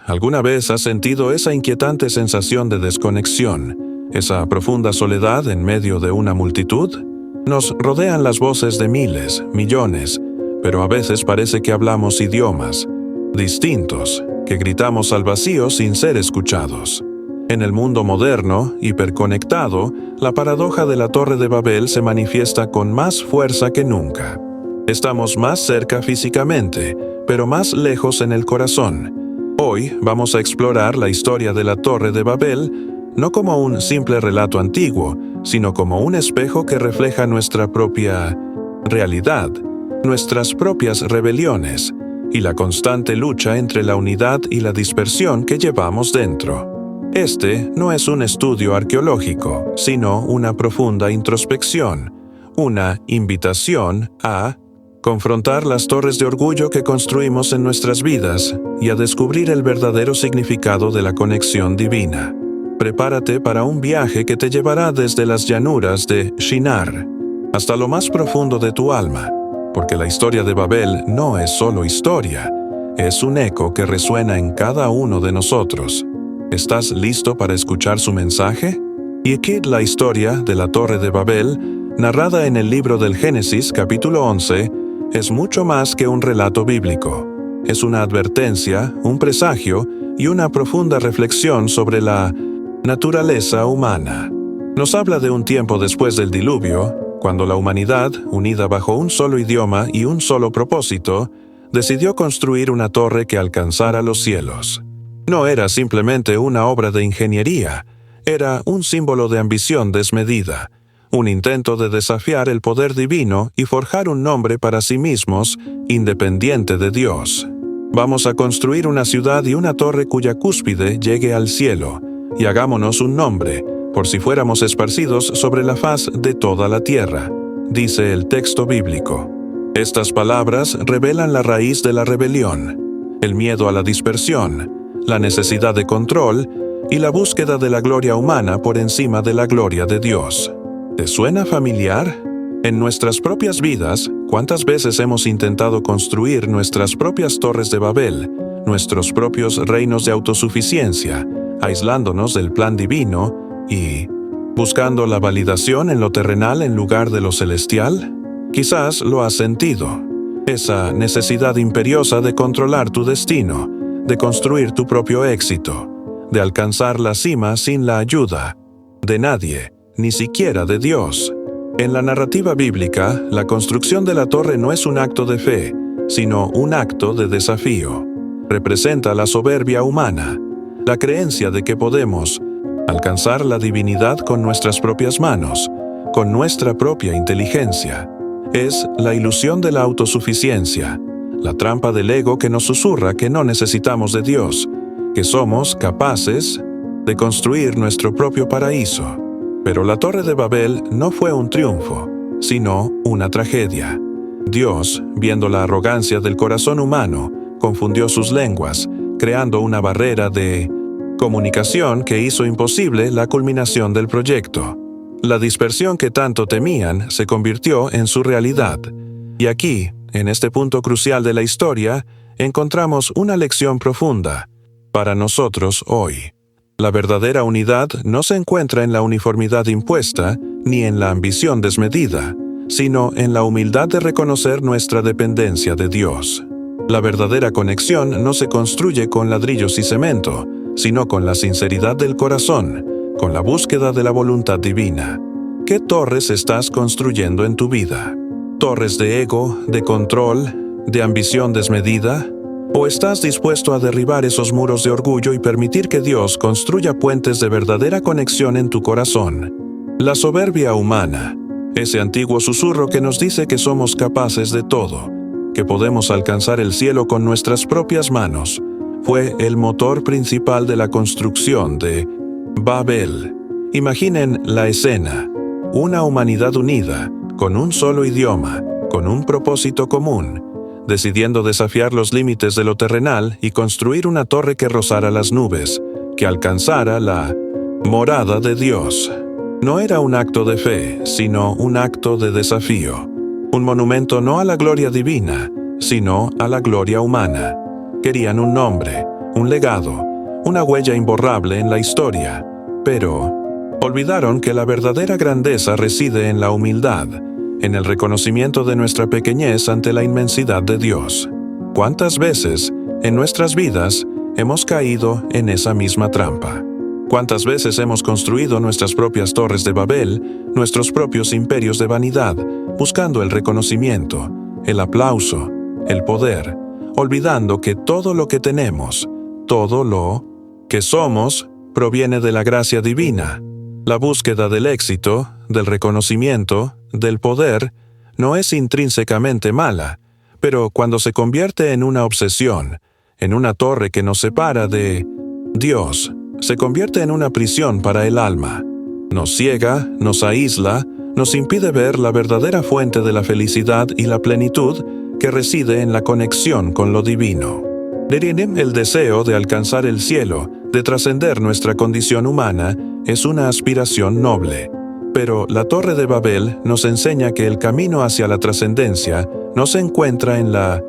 ¿Alguna vez has sentido esa inquietante sensación de desconexión, esa profunda soledad en medio de una multitud? Nos rodean las voces de miles, millones, pero a veces parece que hablamos idiomas distintos, que gritamos al vacío sin ser escuchados. En el mundo moderno, hiperconectado, la paradoja de la Torre de Babel se manifiesta con más fuerza que nunca. Estamos más cerca físicamente, pero más lejos en el corazón. Hoy vamos a explorar la historia de la Torre de Babel, no como un simple relato antiguo, sino como un espejo que refleja nuestra propia realidad, nuestras propias rebeliones, y la constante lucha entre la unidad y la dispersión que llevamos dentro. Este no es un estudio arqueológico, sino una profunda introspección, una invitación a confrontar las torres de orgullo que construimos en nuestras vidas y a descubrir el verdadero significado de la conexión divina. Prepárate para un viaje que te llevará desde las llanuras de Shinar hasta lo más profundo de tu alma, porque la historia de Babel no es solo historia, es un eco que resuena en cada uno de nosotros. ¿Estás listo para escuchar su mensaje? Y aquí la historia de la Torre de Babel, narrada en el libro del Génesis capítulo 11, es mucho más que un relato bíblico. Es una advertencia, un presagio y una profunda reflexión sobre la naturaleza humana. Nos habla de un tiempo después del diluvio, cuando la humanidad, unida bajo un solo idioma y un solo propósito, decidió construir una torre que alcanzara los cielos. No era simplemente una obra de ingeniería, era un símbolo de ambición desmedida, un intento de desafiar el poder divino y forjar un nombre para sí mismos, independiente de Dios. Vamos a construir una ciudad y una torre cuya cúspide llegue al cielo, y hagámonos un nombre, por si fuéramos esparcidos sobre la faz de toda la tierra, dice el texto bíblico. Estas palabras revelan la raíz de la rebelión, el miedo a la dispersión, la necesidad de control y la búsqueda de la gloria humana por encima de la gloria de Dios. ¿Te suena familiar? En nuestras propias vidas, ¿cuántas veces hemos intentado construir nuestras propias torres de Babel, nuestros propios reinos de autosuficiencia, aislándonos del plan divino y buscando la validación en lo terrenal en lugar de lo celestial? Quizás lo has sentido, esa necesidad imperiosa de controlar tu destino, de construir tu propio éxito, de alcanzar la cima sin la ayuda de nadie, ni siquiera de Dios. En la narrativa bíblica, la construcción de la torre no es un acto de fe, sino un acto de desafío. Representa la soberbia humana, la creencia de que podemos alcanzar la divinidad con nuestras propias manos, con nuestra propia inteligencia. Es la ilusión de la autosuficiencia, la trampa del ego que nos susurra que no necesitamos de Dios, que somos capaces de construir nuestro propio paraíso. Pero la Torre de Babel no fue un triunfo, sino una tragedia. Dios, viendo la arrogancia del corazón humano, confundió sus lenguas, creando una barrera de comunicación que hizo imposible la culminación del proyecto. La dispersión que tanto temían se convirtió en su realidad. Y aquí, en este punto crucial de la historia, encontramos una lección profunda para nosotros hoy. La verdadera unidad no se encuentra en la uniformidad impuesta ni en la ambición desmedida, sino en la humildad de reconocer nuestra dependencia de Dios. La verdadera conexión no se construye con ladrillos y cemento, sino con la sinceridad del corazón, con la búsqueda de la voluntad divina. ¿Qué torres estás construyendo en tu vida? ¿Torres de ego, de control, de ambición desmedida? ¿O estás dispuesto a derribar esos muros de orgullo y permitir que Dios construya puentes de verdadera conexión en tu corazón? La soberbia humana, ese antiguo susurro que nos dice que somos capaces de todo, que podemos alcanzar el cielo con nuestras propias manos, fue el motor principal de la construcción de Babel. Imaginen la escena: una humanidad unida, con un solo idioma, con un propósito común, decidiendo desafiar los límites de lo terrenal y construir una torre que rozara las nubes, que alcanzara la morada de Dios. No era un acto de fe, sino un acto de desafío. Un monumento no a la gloria divina, sino a la gloria humana. Querían un nombre, un legado, una huella imborrable en la historia, pero olvidaron que la verdadera grandeza reside en la humildad, en el reconocimiento de nuestra pequeñez ante la inmensidad de Dios. ¿Cuántas veces en nuestras vidas hemos caído en esa misma trampa? ¿Cuántas veces hemos construido nuestras propias torres de Babel, nuestros propios imperios de vanidad, buscando el reconocimiento, el aplauso, el poder, olvidando que todo lo que tenemos, todo lo que somos, proviene de la gracia divina? La búsqueda del éxito, del reconocimiento, del poder, no es intrínsecamente mala, pero cuando se convierte en una obsesión, en una torre que nos separa de Dios, se convierte en una prisión para el alma. Nos ciega, nos aísla, nos impide ver la verdadera fuente de la felicidad y la plenitud que reside en la conexión con lo divino. El deseo de alcanzar el cielo, de trascender nuestra condición humana, es una aspiración noble. Pero la Torre de Babel nos enseña que el camino hacia la trascendencia no se encuentra en la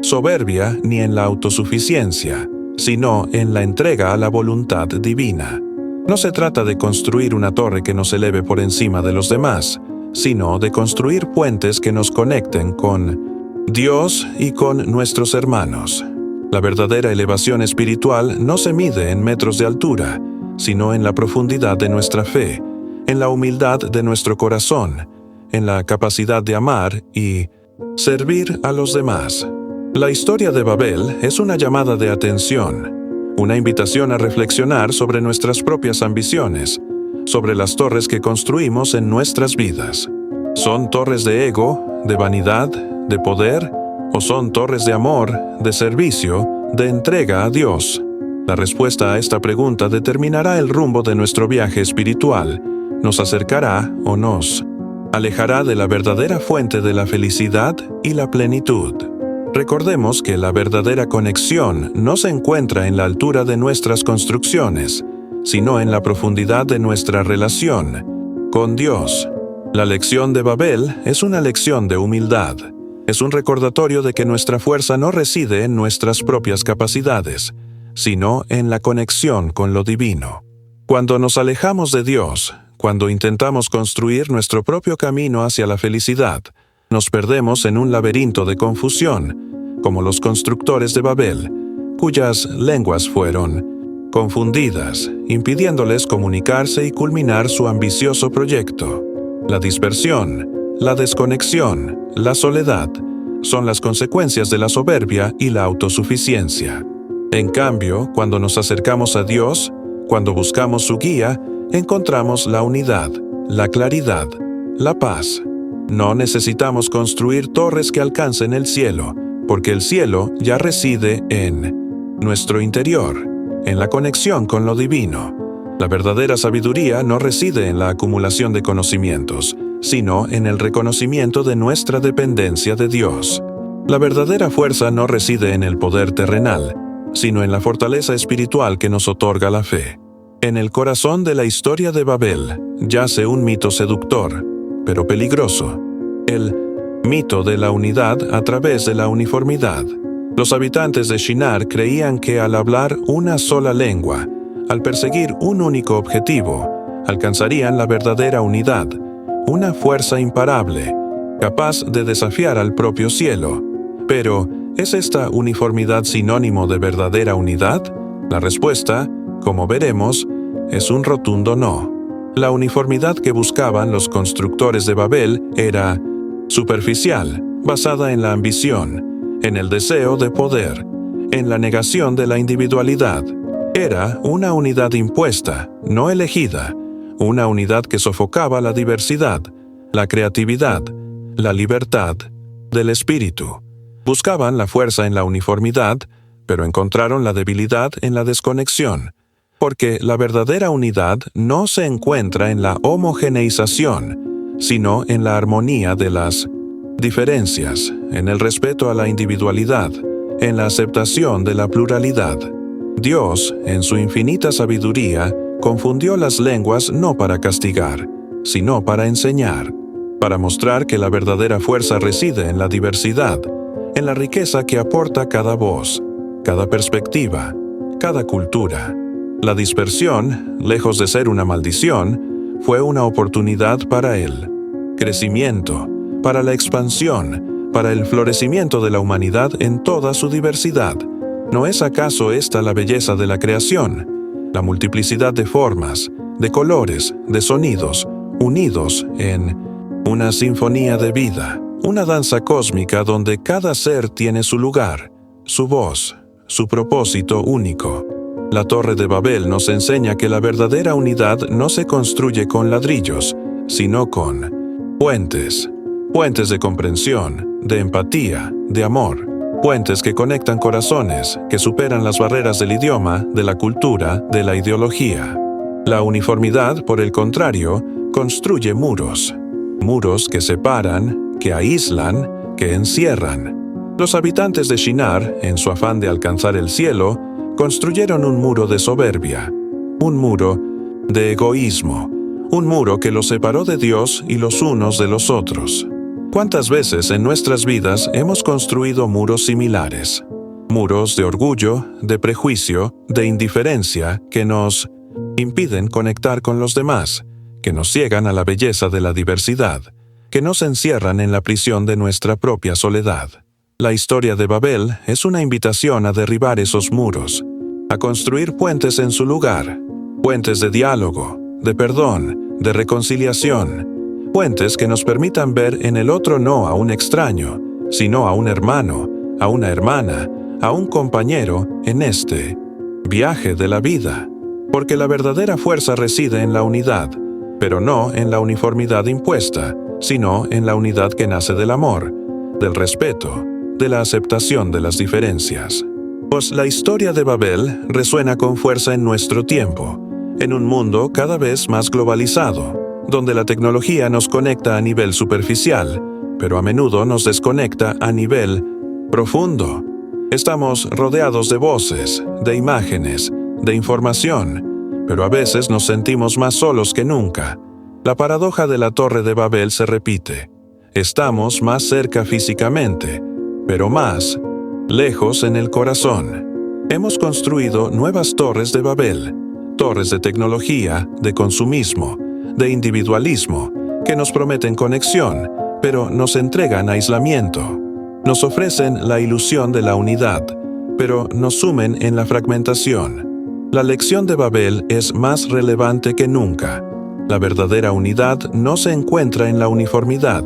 soberbia ni en la autosuficiencia, sino en la entrega a la voluntad divina. No se trata de construir una torre que nos eleve por encima de los demás, sino de construir puentes que nos conecten con Dios y con nuestros hermanos. La verdadera elevación espiritual no se mide en metros de altura, sino en la profundidad de nuestra fe, en la humildad de nuestro corazón, en la capacidad de amar y servir a los demás. La historia de Babel es una llamada de atención, una invitación a reflexionar sobre nuestras propias ambiciones, sobre las torres que construimos en nuestras vidas. ¿Son torres de ego, de vanidad, de poder, o son torres de amor, de servicio, de entrega a Dios? La respuesta a esta pregunta determinará el rumbo de nuestro viaje espiritual, nos acercará o nos alejará de la verdadera fuente de la felicidad y la plenitud. Recordemos que la verdadera conexión no se encuentra en la altura de nuestras construcciones, sino en la profundidad de nuestra relación con Dios. La lección de Babel es una lección de humildad. Es un recordatorio de que nuestra fuerza no reside en nuestras propias capacidades, sino en la conexión con lo divino. Cuando nos alejamos de Dios, cuando intentamos construir nuestro propio camino hacia la felicidad, nos perdemos en un laberinto de confusión, como los constructores de Babel, cuyas lenguas fueron confundidas, impidiéndoles comunicarse y culminar su ambicioso proyecto. La dispersión, la desconexión, la soledad, son las consecuencias de la soberbia y la autosuficiencia. En cambio, cuando nos acercamos a Dios, cuando buscamos su guía, encontramos la unidad, la claridad, la paz. No necesitamos construir torres que alcancen el cielo, porque el cielo ya reside en nuestro interior, en la conexión con lo divino. La verdadera sabiduría no reside en la acumulación de conocimientos, sino en el reconocimiento de nuestra dependencia de Dios. La verdadera fuerza no reside en el poder terrenal, sino en la fortaleza espiritual que nos otorga la fe. En el corazón de la historia de Babel yace un mito seductor, pero peligroso: el mito de la unidad a través de la uniformidad. Los habitantes de Shinar creían que al hablar una sola lengua, al perseguir un único objetivo, alcanzarían la verdadera unidad, una fuerza imparable, capaz de desafiar al propio cielo. Pero, ¿es esta uniformidad sinónimo de verdadera unidad? La respuesta, como veremos, es un rotundo no. La uniformidad que buscaban los constructores de Babel era superficial, basada en la ambición, en el deseo de poder, en la negación de la individualidad. Era una unidad impuesta, no elegida, una unidad que sofocaba la diversidad, la creatividad, la libertad del espíritu. Buscaban la fuerza en la uniformidad, pero encontraron la debilidad en la desconexión, porque la verdadera unidad no se encuentra en la homogeneización, sino en la armonía de las diferencias, en el respeto a la individualidad, en la aceptación de la pluralidad. Dios, en su infinita sabiduría, confundió las lenguas no para castigar, sino para enseñar, para mostrar que la verdadera fuerza reside en la diversidad, en la riqueza que aporta cada voz, cada perspectiva, cada cultura. La dispersión, lejos de ser una maldición, fue una oportunidad para el crecimiento, para la expansión, para el florecimiento de la humanidad en toda su diversidad. ¿No es acaso esta la belleza de la creación? La multiplicidad de formas, de colores, de sonidos, unidos en una sinfonía de vida, una danza cósmica donde cada ser tiene su lugar, su voz, su propósito único. La Torre de Babel nos enseña que la verdadera unidad no se construye con ladrillos, sino con puentes, puentes de comprensión, de empatía, de amor, puentes que conectan corazones, que superan las barreras del idioma, de la cultura, de la ideología. La uniformidad, por el contrario, construye muros, muros que separan, que aíslan, que encierran. Los habitantes de Shinar, en su afán de alcanzar el cielo, construyeron un muro de soberbia, un muro de egoísmo, un muro que los separó de Dios y los unos de los otros. ¿Cuántas veces en nuestras vidas hemos construido muros similares? Muros de orgullo, de prejuicio, de indiferencia que nos impiden conectar con los demás, que nos ciegan a la belleza de la diversidad, que nos encierran en la prisión de nuestra propia soledad. La historia de Babel es una invitación a derribar esos muros, a construir puentes en su lugar, puentes de diálogo, de perdón, de reconciliación, puentes que nos permitan ver en el otro no a un extraño, sino a un hermano, a una hermana, a un compañero en este viaje de la vida. Porque la verdadera fuerza reside en la unidad, pero no en la uniformidad impuesta, sino en la unidad que nace del amor, del respeto, de la aceptación de las diferencias. Pues la historia de Babel resuena con fuerza en nuestro tiempo, en un mundo cada vez más globalizado, donde la tecnología nos conecta a nivel superficial, pero a menudo nos desconecta a nivel profundo. Estamos rodeados de voces, de imágenes, de información, pero a veces nos sentimos más solos que nunca. La paradoja de la Torre de Babel se repite. Estamos más cerca físicamente, pero más lejos en el corazón. Hemos construido nuevas torres de Babel, torres de tecnología, de consumismo, de individualismo, que nos prometen conexión, pero nos entregan aislamiento. Nos ofrecen la ilusión de la unidad, pero nos sumen en la fragmentación. La lección de Babel es más relevante que nunca. La verdadera unidad no se encuentra en la uniformidad,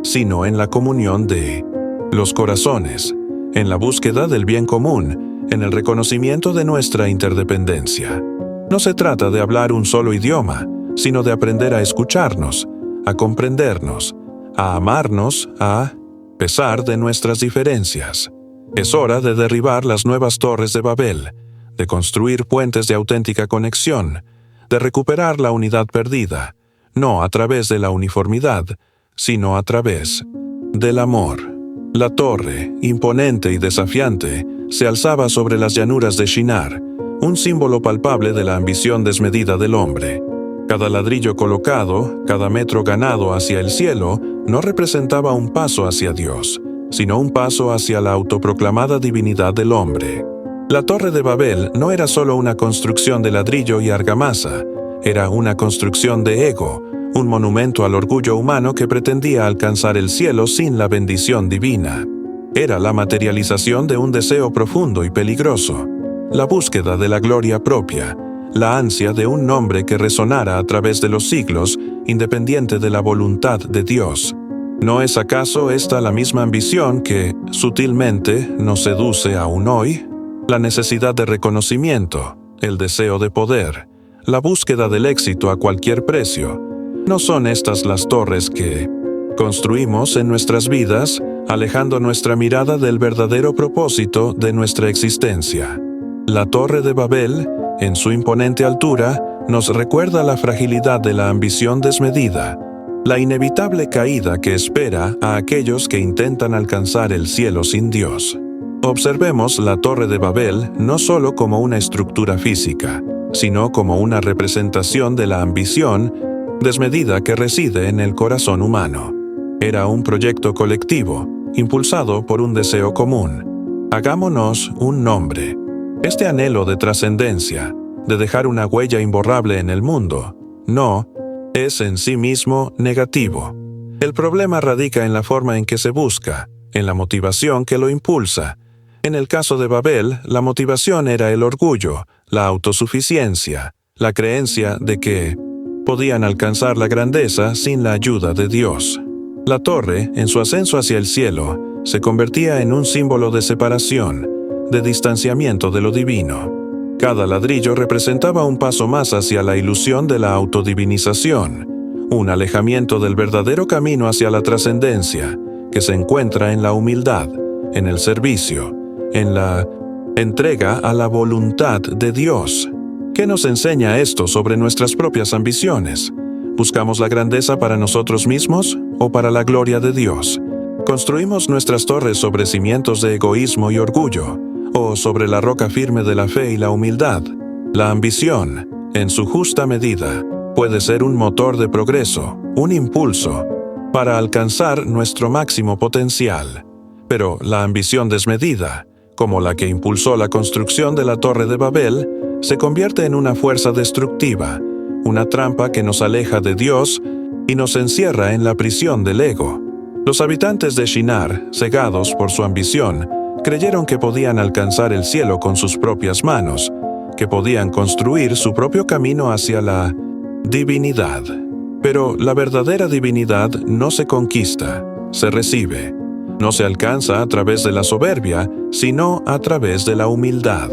sino en la comunión de los corazones, en la búsqueda del bien común, en el reconocimiento de nuestra interdependencia. No se trata de hablar un solo idioma, sino de aprender a escucharnos, a comprendernos, a amarnos, a pesar de nuestras diferencias. Es hora de derribar las nuevas torres de Babel, de construir puentes de auténtica conexión, de recuperar la unidad perdida, no a través de la uniformidad, sino a través del amor. La torre, imponente y desafiante, se alzaba sobre las llanuras de Shinar, un símbolo palpable de la ambición desmedida del hombre. Cada ladrillo colocado, cada metro ganado hacia el cielo, no representaba un paso hacia Dios, sino un paso hacia la autoproclamada divinidad del hombre. La Torre de Babel no era solo una construcción de ladrillo y argamasa, era una construcción de ego, un monumento al orgullo humano que pretendía alcanzar el cielo sin la bendición divina. Era la materialización de un deseo profundo y peligroso, la búsqueda de la gloria propia, la ansia de un nombre que resonara a través de los siglos, independiente de la voluntad de Dios. ¿No es acaso esta la misma ambición que, sutilmente, nos seduce aún hoy? La necesidad de reconocimiento, el deseo de poder, la búsqueda del éxito a cualquier precio. ¿No son estas las torres que construimos en nuestras vidas, alejando nuestra mirada del verdadero propósito de nuestra existencia? La Torre de Babel, en su imponente altura, nos recuerda la fragilidad de la ambición desmedida, la inevitable caída que espera a aquellos que intentan alcanzar el cielo sin Dios. Observemos la Torre de Babel no solo como una estructura física, sino como una representación de la ambición desmedida que reside en el corazón humano. Era un proyecto colectivo, impulsado por un deseo común. Hagámonos un nombre. Este anhelo de trascendencia, de dejar una huella imborrable en el mundo, no es en sí mismo negativo. El problema radica en la forma en que se busca, en la motivación que lo impulsa. En el caso de Babel, la motivación era el orgullo, la autosuficiencia, la creencia de que podían alcanzar la grandeza sin la ayuda de Dios. La torre, en su ascenso hacia el cielo, se convertía en un símbolo de separación, de distanciamiento de lo divino. Cada ladrillo representaba un paso más hacia la ilusión de la autodivinización, un alejamiento del verdadero camino hacia la trascendencia, que se encuentra en la humildad, en el servicio, en la entrega a la voluntad de Dios. ¿Qué nos enseña esto sobre nuestras propias ambiciones? ¿Buscamos la grandeza para nosotros mismos o para la gloria de Dios? ¿Construimos nuestras torres sobre cimientos de egoísmo y orgullo, o sobre la roca firme de la fe y la humildad? La ambición, en su justa medida, puede ser un motor de progreso, un impulso, para alcanzar nuestro máximo potencial. Pero la ambición desmedida, como la que impulsó la construcción de la Torre de Babel, se convierte en una fuerza destructiva, una trampa que nos aleja de Dios y nos encierra en la prisión del ego. Los habitantes de Shinar, cegados por su ambición, creyeron que podían alcanzar el cielo con sus propias manos, que podían construir su propio camino hacia la divinidad. Pero la verdadera divinidad no se conquista, se recibe. No se alcanza a través de la soberbia, sino a través de la humildad.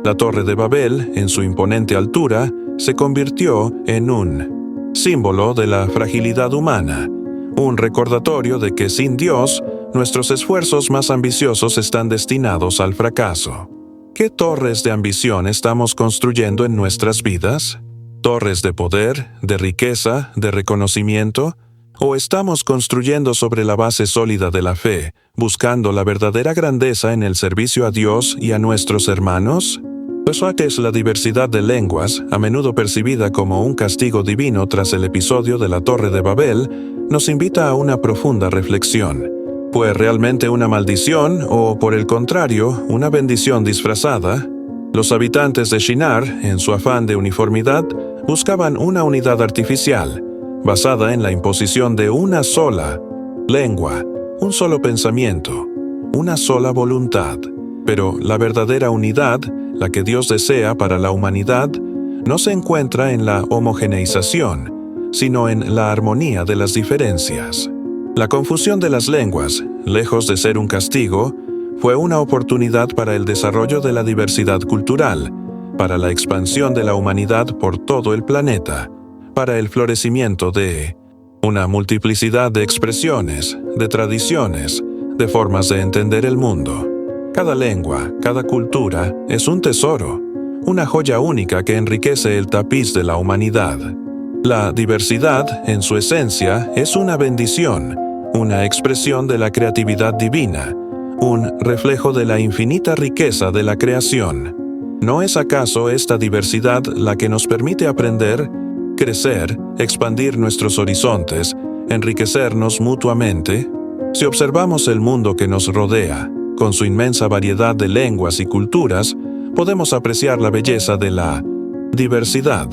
La Torre de Babel, en su imponente altura, se convirtió en un símbolo de la fragilidad humana, un recordatorio de que sin Dios, nuestros esfuerzos más ambiciosos están destinados al fracaso. ¿Qué torres de ambición estamos construyendo en nuestras vidas? ¿Torres de poder, de riqueza, de reconocimiento? ¿O estamos construyendo sobre la base sólida de la fe, buscando la verdadera grandeza en el servicio a Dios y a nuestros hermanos? Pues es la diversidad de lenguas, a menudo percibida como un castigo divino tras el episodio de la Torre de Babel, nos invita a una profunda reflexión. ¿Fue realmente una maldición o, por el contrario, una bendición disfrazada? Los habitantes de Shinar, en su afán de uniformidad, buscaban una unidad artificial, basada en la imposición de una sola lengua, un solo pensamiento, una sola voluntad. Pero la verdadera unidad, la que Dios desea para la humanidad, no se encuentra en la homogeneización, sino en la armonía de las diferencias. La confusión de las lenguas, lejos de ser un castigo, fue una oportunidad para el desarrollo de la diversidad cultural, para la expansión de la humanidad por todo el planeta, para el florecimiento de una multiplicidad de expresiones, de tradiciones, de formas de entender el mundo. Cada lengua, cada cultura es un tesoro, una joya única que enriquece el tapiz de la humanidad. La diversidad, en su esencia, es una bendición, una expresión de la creatividad divina, un reflejo de la infinita riqueza de la creación. ¿No es acaso esta diversidad la que nos permite aprender, crecer, expandir nuestros horizontes, enriquecernos mutuamente? Si observamos el mundo que nos rodea, con su inmensa variedad de lenguas y culturas, podemos apreciar la belleza de la diversidad.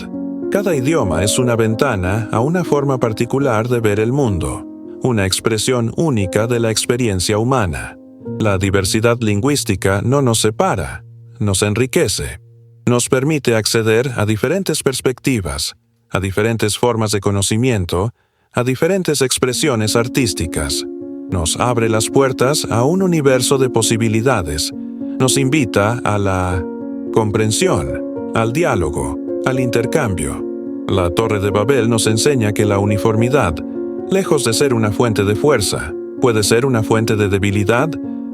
Cada idioma es una ventana a una forma particular de ver el mundo, una expresión única de la experiencia humana. La diversidad lingüística no nos separa, nos enriquece. Nos permite acceder a diferentes perspectivas, a diferentes formas de conocimiento, a diferentes expresiones artísticas. Nos abre las puertas a un universo de posibilidades. Nos invita a la comprensión, al diálogo, al intercambio. La Torre de Babel nos enseña que la uniformidad, lejos de ser una fuente de fuerza, puede ser una fuente de debilidad,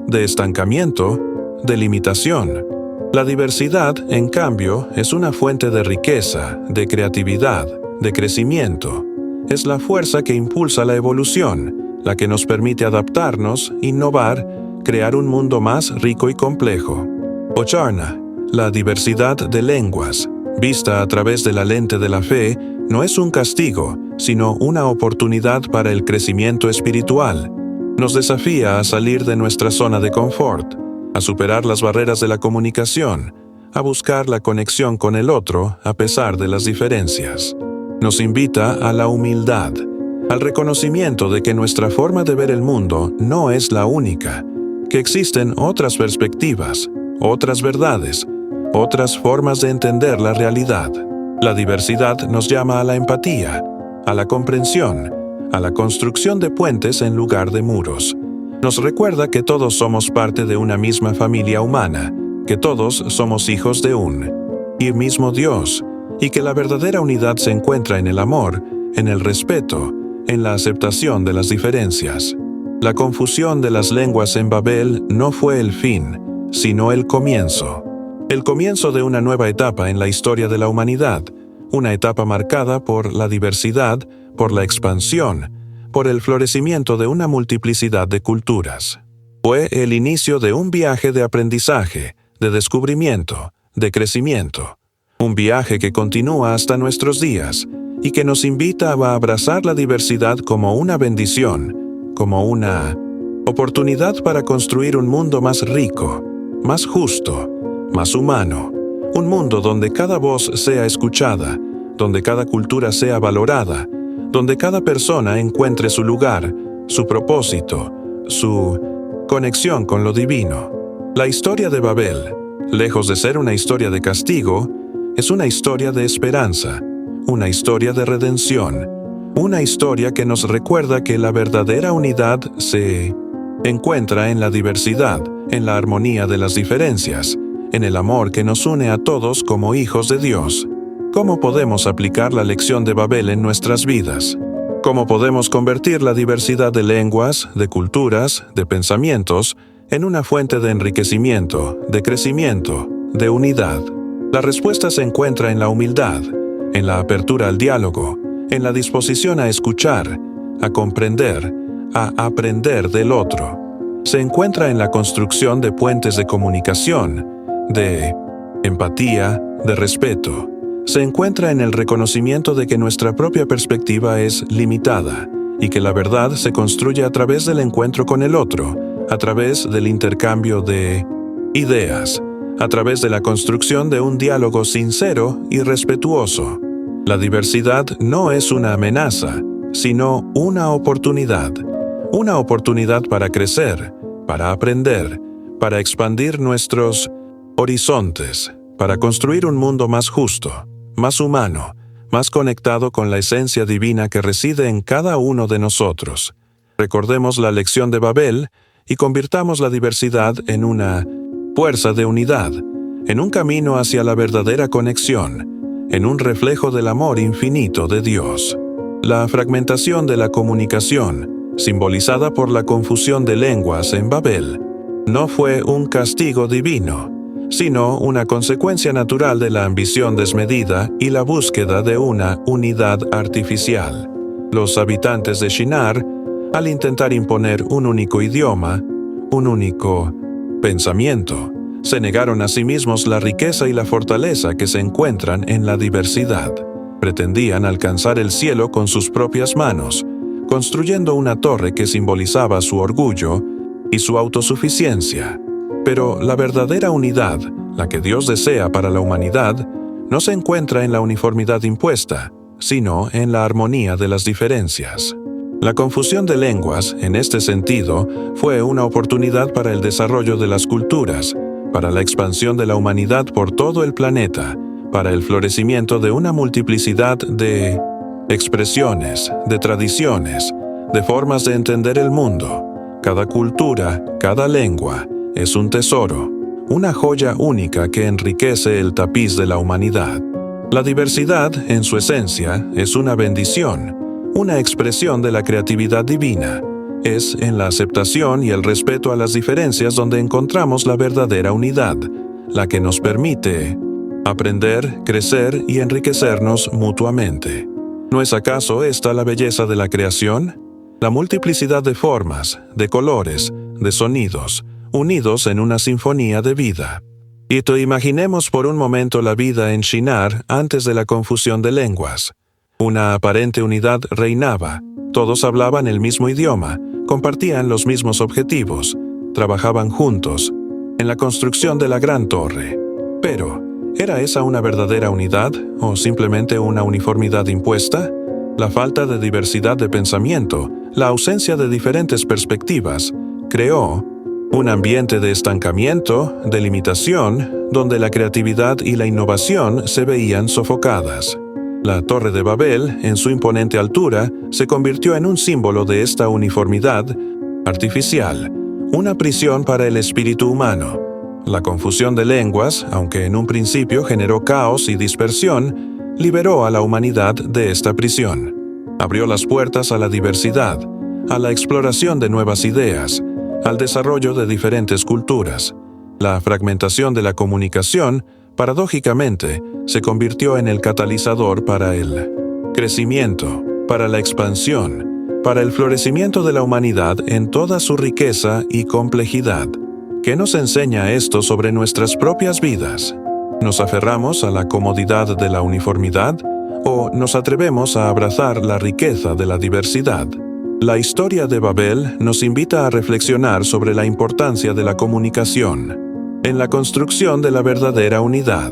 de estancamiento, de limitación. La diversidad, en cambio, es una fuente de riqueza, de creatividad, de crecimiento. Es la fuerza que impulsa la evolución, la que nos permite adaptarnos, innovar, crear un mundo más rico y complejo. Ocharna, la diversidad de lenguas, vista a través de la lente de la fe, no es un castigo, sino una oportunidad para el crecimiento espiritual. Nos desafía a salir de nuestra zona de confort, a superar las barreras de la comunicación, a buscar la conexión con el otro a pesar de las diferencias. Nos invita a la humildad, al reconocimiento de que nuestra forma de ver el mundo no es la única, que existen otras perspectivas, otras verdades, otras formas de entender la realidad. La diversidad nos llama a la empatía, a la comprensión, a la construcción de puentes en lugar de muros. Nos recuerda que todos somos parte de una misma familia humana, que todos somos hijos de un y mismo Dios, y que la verdadera unidad se encuentra en el amor, en el respeto, en la aceptación de las diferencias. La confusión de las lenguas en Babel no fue el fin, sino el comienzo de una nueva etapa en la historia de la humanidad, una etapa marcada por la diversidad, por la expansión, por el florecimiento de una multiplicidad de culturas. Fue el inicio de un viaje de aprendizaje, de descubrimiento, de crecimiento. Un viaje que continúa hasta nuestros días y que nos invita a abrazar la diversidad como una bendición, como una oportunidad para construir un mundo más rico, más justo, más humano. Un mundo donde cada voz sea escuchada, donde cada cultura sea valorada, donde cada persona encuentre su lugar, su propósito, su conexión con lo divino. La historia de Babel, lejos de ser una historia de castigo, es una historia de esperanza, una historia de redención, una historia que nos recuerda que la verdadera unidad se encuentra en la diversidad, en la armonía de las diferencias, en el amor que nos une a todos como hijos de Dios. ¿Cómo podemos aplicar la lección de Babel en nuestras vidas? ¿Cómo podemos convertir la diversidad de lenguas, de culturas, de pensamientos, en una fuente de enriquecimiento, de crecimiento, de unidad? La respuesta se encuentra en la humildad, en la apertura al diálogo, en la disposición a escuchar, a comprender, a aprender del otro. Se encuentra en la construcción de puentes de comunicación, de empatía, de respeto. Se encuentra en el reconocimiento de que nuestra propia perspectiva es limitada y que la verdad se construye a través del encuentro con el otro, a través del intercambio de ideas, a través de la construcción de un diálogo sincero y respetuoso. La diversidad no es una amenaza, sino una oportunidad para crecer, para aprender, para expandir nuestros horizontes, para construir un mundo más justo, más humano, más conectado con la esencia divina que reside en cada uno de nosotros. Recordemos la lección de Babel y convirtamos la diversidad en una fuerza de unidad, en un camino hacia la verdadera conexión, en un reflejo del amor infinito de Dios. La fragmentación de la comunicación, simbolizada por la confusión de lenguas en Babel, no fue un castigo divino, sino una consecuencia natural de la ambición desmedida y la búsqueda de una unidad artificial. Los habitantes de Shinar, al intentar imponer un único idioma, un único pensamiento, se negaron a sí mismos la riqueza y la fortaleza que se encuentran en la diversidad. Pretendían alcanzar el cielo con sus propias manos, construyendo una torre que simbolizaba su orgullo y su autosuficiencia. Pero la verdadera unidad, la que Dios desea para la humanidad, no se encuentra en la uniformidad impuesta, sino en la armonía de las diferencias. La confusión de lenguas, en este sentido, fue una oportunidad para el desarrollo de las culturas, para la expansión de la humanidad por todo el planeta, para el florecimiento de una multiplicidad de expresiones, de tradiciones, de formas de entender el mundo. Cada cultura, cada lengua, es un tesoro, una joya única que enriquece el tapiz de la humanidad. La diversidad, en su esencia, es una bendición, una expresión de la creatividad divina. Es en la aceptación y el respeto a las diferencias donde encontramos la verdadera unidad, la que nos permite aprender, crecer y enriquecernos mutuamente. ¿No es acaso esta la belleza de la creación? La multiplicidad de formas, de colores, de sonidos, unidos en una sinfonía de vida. Y imaginemos por un momento la vida en Shinar antes de la confusión de lenguas. Una aparente unidad reinaba, todos hablaban el mismo idioma, compartían los mismos objetivos, trabajaban juntos, en la construcción de la gran torre. Pero, ¿era esa una verdadera unidad o simplemente una uniformidad impuesta? La falta de diversidad de pensamiento, la ausencia de diferentes perspectivas, creó un ambiente de estancamiento, de limitación, donde la creatividad y la innovación se veían sofocadas. La Torre de Babel, en su imponente altura, se convirtió en un símbolo de esta uniformidad artificial, una prisión para el espíritu humano. La confusión de lenguas, aunque en un principio generó caos y dispersión, liberó a la humanidad de esta prisión. Abrió las puertas a la diversidad, a la exploración de nuevas ideas, al desarrollo de diferentes culturas. La fragmentación de la comunicación, paradójicamente, se convirtió en el catalizador para el crecimiento, para la expansión, para el florecimiento de la humanidad en toda su riqueza y complejidad. ¿Qué nos enseña esto sobre nuestras propias vidas? ¿Nos aferramos a la comodidad de la uniformidad o nos atrevemos a abrazar la riqueza de la diversidad? La historia de Babel nos invita a reflexionar sobre la importancia de la comunicación en la construcción de la verdadera unidad.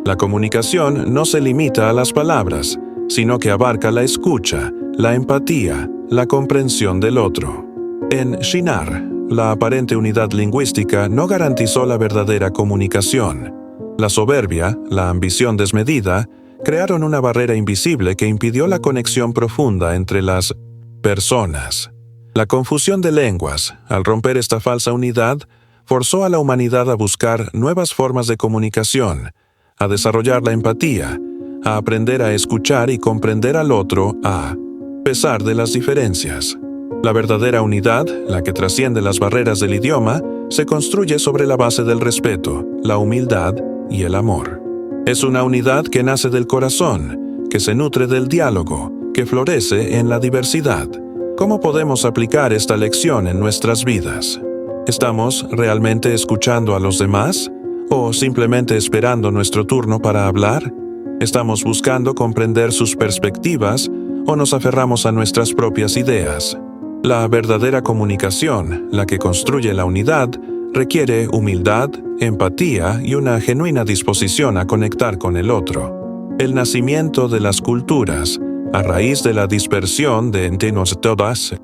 La comunicación no se limita a las palabras, sino que abarca la escucha, la empatía, la comprensión del otro. En Shinar, la aparente unidad lingüística no garantizó la verdadera comunicación. La soberbia, la ambición desmedida, crearon una barrera invisible que impidió la conexión profunda entre las personas. La confusión de lenguas, al romper esta falsa unidad, forzó a la humanidad a buscar nuevas formas de comunicación, a desarrollar la empatía, a aprender a escuchar y comprender al otro a pesar de las diferencias. La verdadera unidad, la que trasciende las barreras del idioma, se construye sobre la base del respeto, la humildad y el amor. Es una unidad que nace del corazón, que se nutre del diálogo, que florece en la diversidad. ¿Cómo podemos aplicar esta lección en nuestras vidas? ¿Estamos realmente escuchando a los demás? ¿O simplemente esperando nuestro turno para hablar? ¿Estamos buscando comprender sus perspectivas o nos aferramos a nuestras propias ideas? La verdadera comunicación, la que construye la unidad, requiere humildad, empatía y una genuina disposición a conectar con el otro. El nacimiento de las culturas, a raíz de la dispersión de entre todas,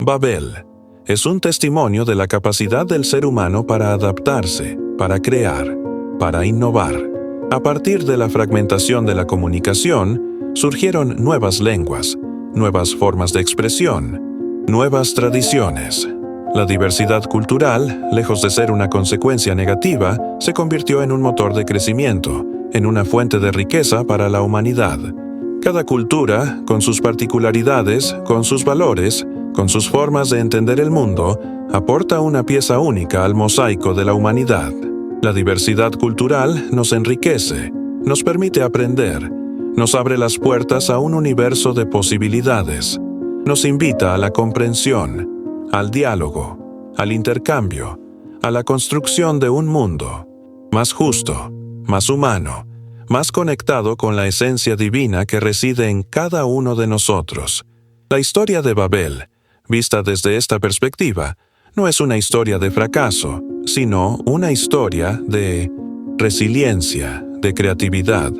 Babel, es un testimonio de la capacidad del ser humano para adaptarse, para crear, para innovar. A partir de la fragmentación de la comunicación, surgieron nuevas lenguas, nuevas formas de expresión, nuevas tradiciones. La diversidad cultural, lejos de ser una consecuencia negativa, se convirtió en un motor de crecimiento, en una fuente de riqueza para la humanidad. Cada cultura, con sus particularidades, con sus valores, con sus formas de entender el mundo, aporta una pieza única al mosaico de la humanidad. La diversidad cultural nos enriquece, nos permite aprender, nos abre las puertas a un universo de posibilidades, nos invita a la comprensión, al diálogo, al intercambio, a la construcción de un mundo más justo, más humano, más conectado con la esencia divina que reside en cada uno de nosotros. La historia de Babel, vista desde esta perspectiva, no es una historia de fracaso, sino una historia de resiliencia, de creatividad,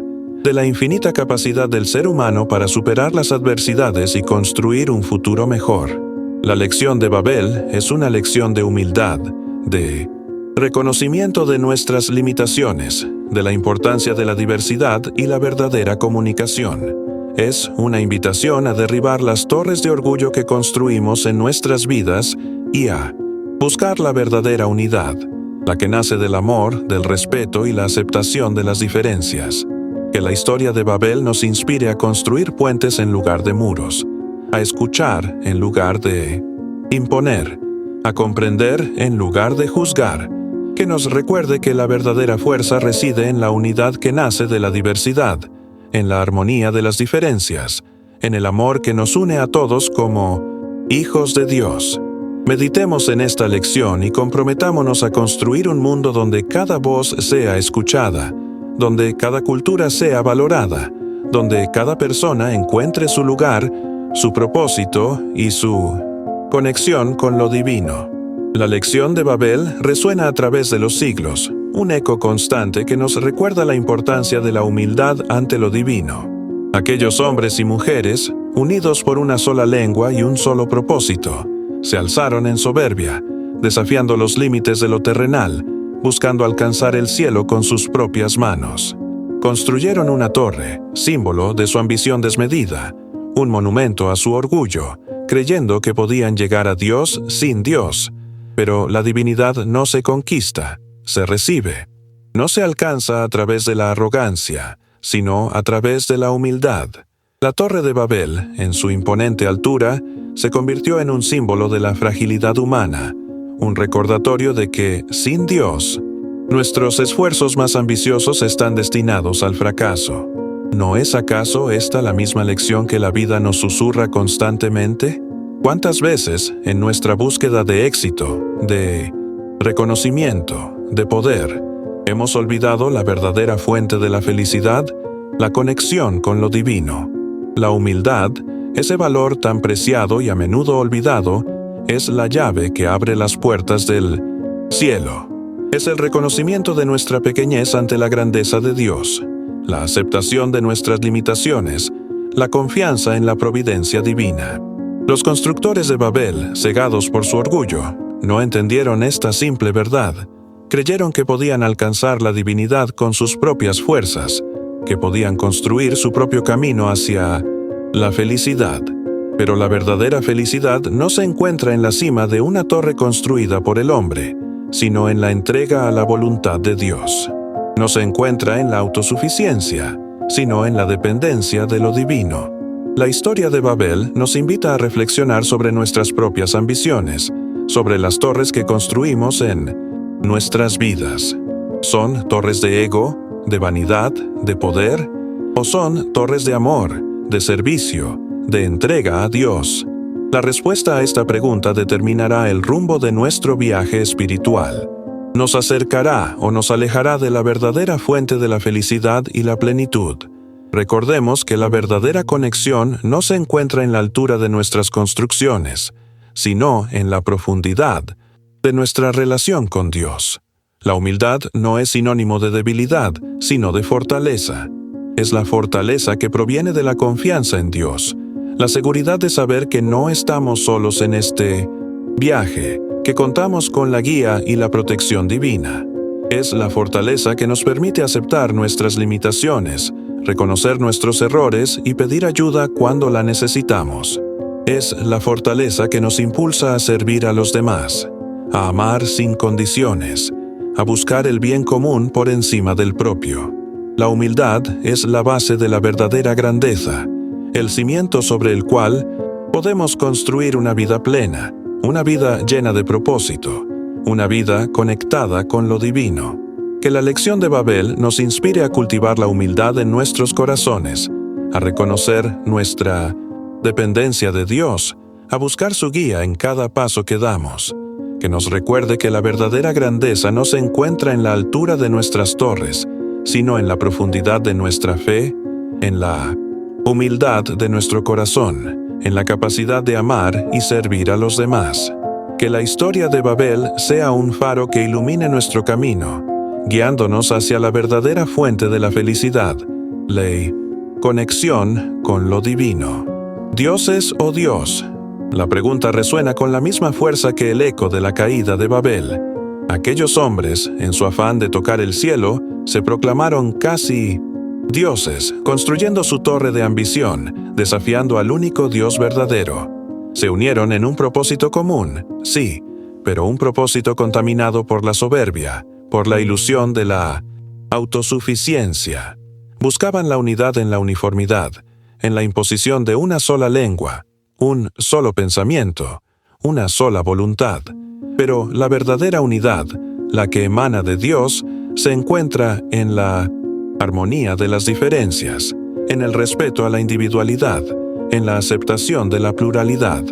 de la infinita capacidad del ser humano para superar las adversidades y construir un futuro mejor. La lección de Babel es una lección de humildad, de reconocimiento de nuestras limitaciones, de la importancia de la diversidad y la verdadera comunicación. Es una invitación a derribar las torres de orgullo que construimos en nuestras vidas y a buscar la verdadera unidad, la que nace del amor, del respeto y la aceptación de las diferencias. Que la historia de Babel nos inspire a construir puentes en lugar de muros, a escuchar en lugar de imponer, a comprender en lugar de juzgar. Que nos recuerde que la verdadera fuerza reside en la unidad que nace de la diversidad, en la armonía de las diferencias, en el amor que nos une a todos como hijos de Dios. Meditemos en esta lección y comprometámonos a construir un mundo donde cada voz sea escuchada, donde cada cultura sea valorada, donde cada persona encuentre su lugar, su propósito y su conexión con lo divino. La lección de Babel resuena a través de los siglos, un eco constante que nos recuerda la importancia de la humildad ante lo divino. Aquellos hombres y mujeres, unidos por una sola lengua y un solo propósito, se alzaron en soberbia, desafiando los límites de lo terrenal, buscando alcanzar el cielo con sus propias manos. Construyeron una torre, símbolo de su ambición desmedida, un monumento a su orgullo, creyendo que podían llegar a Dios sin Dios. Pero la divinidad no se conquista, se recibe. No se alcanza a través de la arrogancia, sino a través de la humildad. La Torre de Babel, en su imponente altura, se convirtió en un símbolo de la fragilidad humana, un recordatorio de que, sin Dios, nuestros esfuerzos más ambiciosos están destinados al fracaso. ¿No es acaso esta la misma lección que la vida nos susurra constantemente? ¿Cuántas veces, en nuestra búsqueda de éxito, de reconocimiento, de poder, hemos olvidado la verdadera fuente de la felicidad, la conexión con lo divino? La humildad, ese valor tan preciado y a menudo olvidado, es la llave que abre las puertas del cielo. Es el reconocimiento de nuestra pequeñez ante la grandeza de Dios, la aceptación de nuestras limitaciones, la confianza en la providencia divina. Los constructores de Babel, cegados por su orgullo, no entendieron esta simple verdad. Creyeron que podían alcanzar la divinidad con sus propias fuerzas, que podían construir su propio camino hacia la felicidad. Pero la verdadera felicidad no se encuentra en la cima de una torre construida por el hombre, sino en la entrega a la voluntad de Dios. No se encuentra en la autosuficiencia, sino en la dependencia de lo divino. La historia de Babel nos invita a reflexionar sobre nuestras propias ambiciones, sobre las torres que construimos en nuestras vidas. ¿Son torres de ego, de vanidad, de poder? ¿O son torres de amor, de servicio, de entrega a Dios? La respuesta a esta pregunta determinará el rumbo de nuestro viaje espiritual. Nos acercará o nos alejará de la verdadera fuente de la felicidad y la plenitud. Recordemos que la verdadera conexión no se encuentra en la altura de nuestras construcciones, sino en la profundidad de nuestra relación con Dios. La humildad no es sinónimo de debilidad, sino de fortaleza. Es la fortaleza que proviene de la confianza en Dios, la seguridad de saber que no estamos solos en este viaje, que contamos con la guía y la protección divina. Es la fortaleza que nos permite aceptar nuestras limitaciones, reconocer nuestros errores y pedir ayuda cuando la necesitamos. Es la fortaleza que nos impulsa a servir a los demás, a amar sin condiciones, a buscar el bien común por encima del propio. La humildad es la base de la verdadera grandeza, el cimiento sobre el cual podemos construir una vida plena, una vida llena de propósito, una vida conectada con lo divino. Que la lección de Babel nos inspire a cultivar la humildad en nuestros corazones, a reconocer nuestra dependencia de Dios, a buscar su guía en cada paso que damos. Que nos recuerde que la verdadera grandeza no se encuentra en la altura de nuestras torres, sino en la profundidad de nuestra fe, en la humildad de nuestro corazón, en la capacidad de amar y servir a los demás. Que la historia de Babel sea un faro que ilumine nuestro camino, guiándonos hacia la verdadera fuente de la felicidad, la conexión con lo divino. ¿Dioses o Dios? La pregunta resuena con la misma fuerza que el eco de la caída de Babel. Aquellos hombres, en su afán de tocar el cielo, se proclamaron casi dioses, construyendo su torre de ambición, desafiando al único Dios verdadero. Se unieron en un propósito común, sí, pero un propósito contaminado por la soberbia, por la ilusión de la autosuficiencia. Buscaban la unidad en la uniformidad, en la imposición de una sola lengua, un solo pensamiento, una sola voluntad. Pero la verdadera unidad, la que emana de Dios, se encuentra en la armonía de las diferencias, en el respeto a la individualidad, en la aceptación de la pluralidad.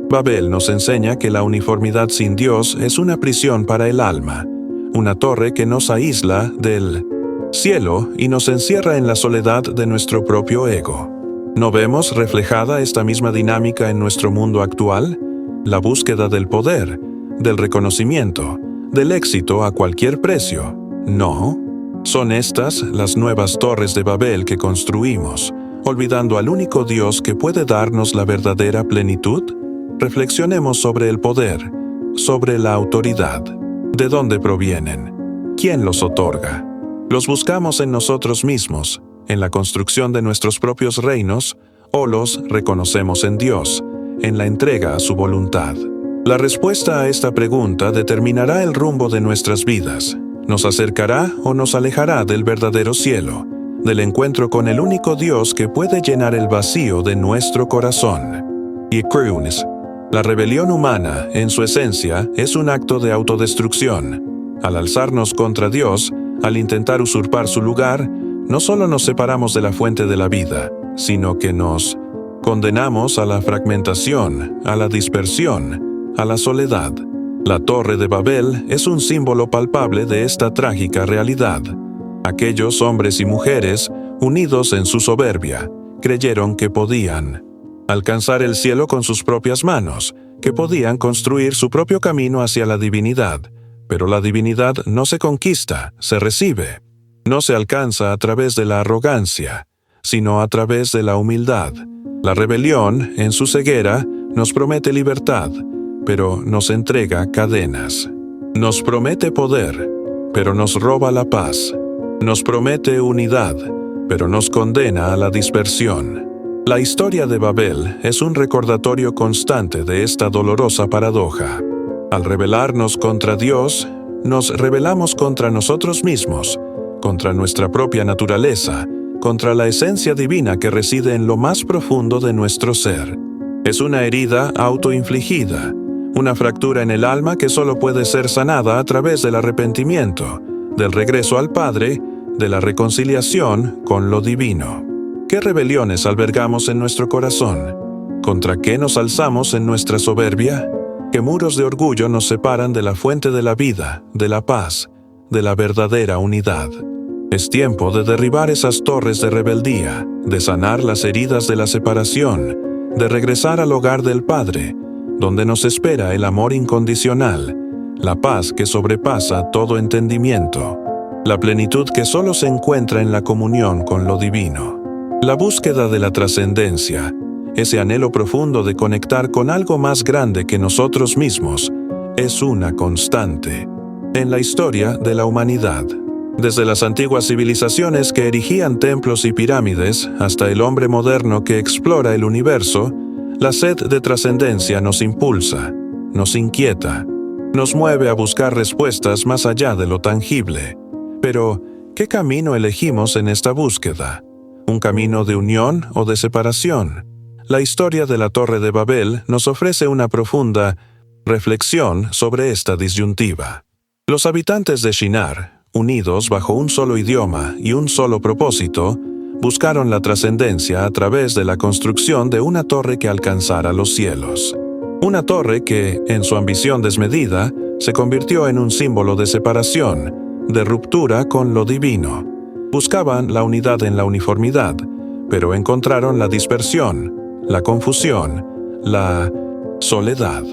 Babel nos enseña que la uniformidad sin Dios es una prisión para el alma, una torre que nos aísla del cielo y nos encierra en la soledad de nuestro propio ego. ¿No vemos reflejada esta misma dinámica en nuestro mundo actual? La búsqueda del poder, del reconocimiento, del éxito a cualquier precio. No. ¿Son estas las nuevas torres de Babel que construimos, olvidando al único Dios que puede darnos la verdadera plenitud? Reflexionemos sobre el poder, sobre la autoridad. ¿De dónde provienen? ¿Quién los otorga? ¿Los buscamos en nosotros mismos, en la construcción de nuestros propios reinos, o los reconocemos en Dios, en la entrega a su voluntad? La respuesta a esta pregunta determinará el rumbo de nuestras vidas. Nos acercará o nos alejará del verdadero cielo, del encuentro con el único Dios que puede llenar el vacío de nuestro corazón. Y Krunes, la rebelión humana, en su esencia, es un acto de autodestrucción. Al alzarnos contra Dios, al intentar usurpar su lugar, no solo nos separamos de la fuente de la vida, sino que nos condenamos a la fragmentación, a la dispersión, a la soledad. La Torre de Babel es un símbolo palpable de esta trágica realidad. Aquellos hombres y mujeres, unidos en su soberbia, creyeron que podían alcanzar el cielo con sus propias manos, que podían construir su propio camino hacia la divinidad. Pero la divinidad no se conquista, se recibe. No se alcanza a través de la arrogancia, sino a través de la humildad. La rebelión, en su ceguera, nos promete libertad, pero nos entrega cadenas. Nos promete poder, pero nos roba la paz. Nos promete unidad, pero nos condena a la dispersión. La historia de Babel es un recordatorio constante de esta dolorosa paradoja. Al rebelarnos contra Dios, nos rebelamos contra nosotros mismos, contra nuestra propia naturaleza, contra la esencia divina que reside en lo más profundo de nuestro ser. Es una herida autoinfligida, una fractura en el alma que solo puede ser sanada a través del arrepentimiento, del regreso al Padre, de la reconciliación con lo divino. ¿Qué rebeliones albergamos en nuestro corazón? ¿Contra qué nos alzamos en nuestra soberbia? ¿Qué muros de orgullo nos separan de la fuente de la vida, de la paz, de la verdadera unidad? Es tiempo de derribar esas torres de rebeldía, de sanar las heridas de la separación, de regresar al hogar del Padre, donde nos espera el amor incondicional, la paz que sobrepasa todo entendimiento, la plenitud que solo se encuentra en la comunión con lo divino. La búsqueda de la trascendencia, ese anhelo profundo de conectar con algo más grande que nosotros mismos, es una constante en la historia de la humanidad. Desde las antiguas civilizaciones que erigían templos y pirámides hasta el hombre moderno que explora el universo, la sed de trascendencia nos impulsa, nos inquieta, nos mueve a buscar respuestas más allá de lo tangible. Pero, ¿qué camino elegimos en esta búsqueda? ¿Un camino de unión o de separación? La historia de la Torre de Babel nos ofrece una profunda reflexión sobre esta disyuntiva. Los habitantes de Shinar, unidos bajo un solo idioma y un solo propósito, buscaron la trascendencia a través de la construcción de una torre que alcanzara los cielos. Una torre que, en su ambición desmedida, se convirtió en un símbolo de separación, de ruptura con lo divino. Buscaban la unidad en la uniformidad, pero encontraron la dispersión, la confusión, la soledad.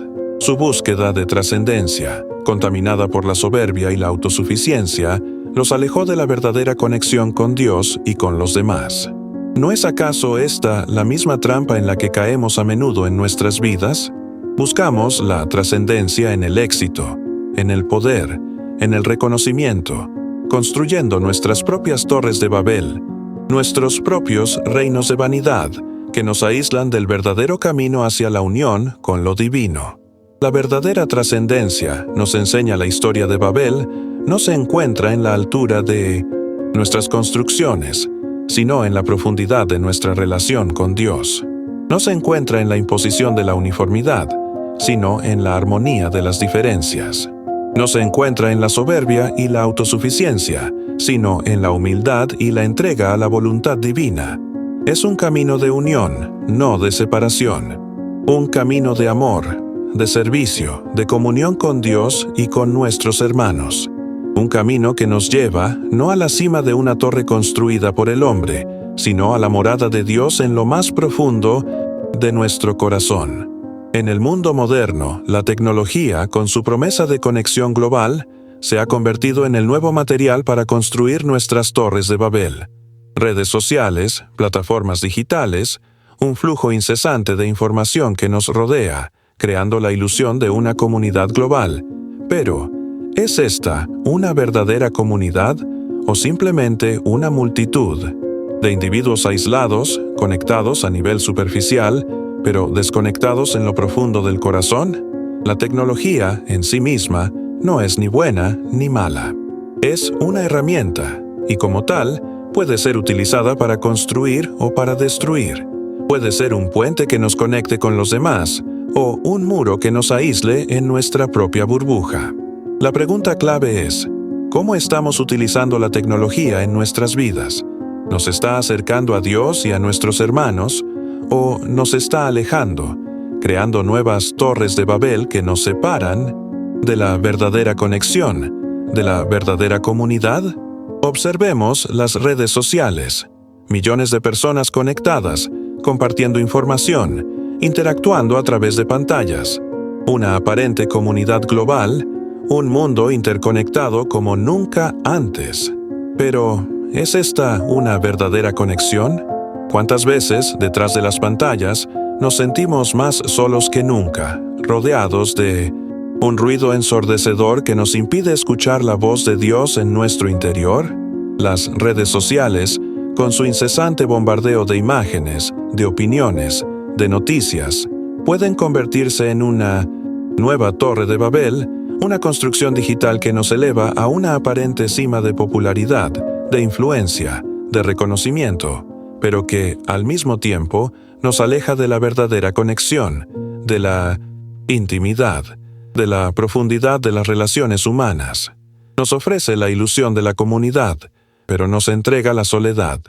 Su búsqueda de trascendencia, contaminada por la soberbia y la autosuficiencia, los alejó de la verdadera conexión con Dios y con los demás. ¿No es acaso esta la misma trampa en la que caemos a menudo en nuestras vidas? Buscamos la trascendencia en el éxito, en el poder, en el reconocimiento, construyendo nuestras propias torres de Babel, nuestros propios reinos de vanidad, que nos aíslan del verdadero camino hacia la unión con lo divino. La verdadera trascendencia, nos enseña la historia de Babel, no se encuentra en la altura de nuestras construcciones, sino en la profundidad de nuestra relación con Dios. No se encuentra en la imposición de la uniformidad, sino en la armonía de las diferencias. No se encuentra en la soberbia y la autosuficiencia, sino en la humildad y la entrega a la voluntad divina. Es un camino de unión, no de separación. Un camino de amor, de servicio, de comunión con Dios y con nuestros hermanos. Un camino que nos lleva no a la cima de una torre construida por el hombre, sino a la morada de Dios en lo más profundo de nuestro corazón. En el mundo moderno, la tecnología, con su promesa de conexión global, se ha convertido en el nuevo material para construir nuestras torres de Babel. Redes sociales, plataformas digitales, un flujo incesante de información que nos rodea, creando la ilusión de una comunidad global. Pero, ¿es esta una verdadera comunidad o simplemente una multitud de individuos aislados, conectados a nivel superficial, pero desconectados en lo profundo del corazón? La tecnología, en sí misma, no es ni buena ni mala. Es una herramienta, y como tal, puede ser utilizada para construir o para destruir. Puede ser un puente que nos conecte con los demás, o un muro que nos aísle en nuestra propia burbuja. La pregunta clave es, ¿cómo estamos utilizando la tecnología en nuestras vidas? ¿Nos está acercando a Dios y a nuestros hermanos, o nos está alejando, creando nuevas torres de Babel que nos separan de la verdadera conexión, de la verdadera comunidad? Observemos las redes sociales. Millones de personas conectadas, compartiendo información, interactuando a través de pantallas. Una aparente comunidad global, un mundo interconectado como nunca antes. Pero, ¿es esta una verdadera conexión? ¿Cuántas veces, detrás de las pantallas, nos sentimos más solos que nunca, rodeados de un ruido ensordecedor que nos impide escuchar la voz de Dios en nuestro interior? Las redes sociales, con su incesante bombardeo de imágenes, de opiniones, de noticias, pueden convertirse en una nueva torre de Babel, una construcción digital que nos eleva a una aparente cima de popularidad, de influencia, de reconocimiento, pero que, al mismo tiempo, nos aleja de la verdadera conexión, de la intimidad, de la profundidad de las relaciones humanas. Nos ofrece la ilusión de la comunidad, pero nos entrega la soledad.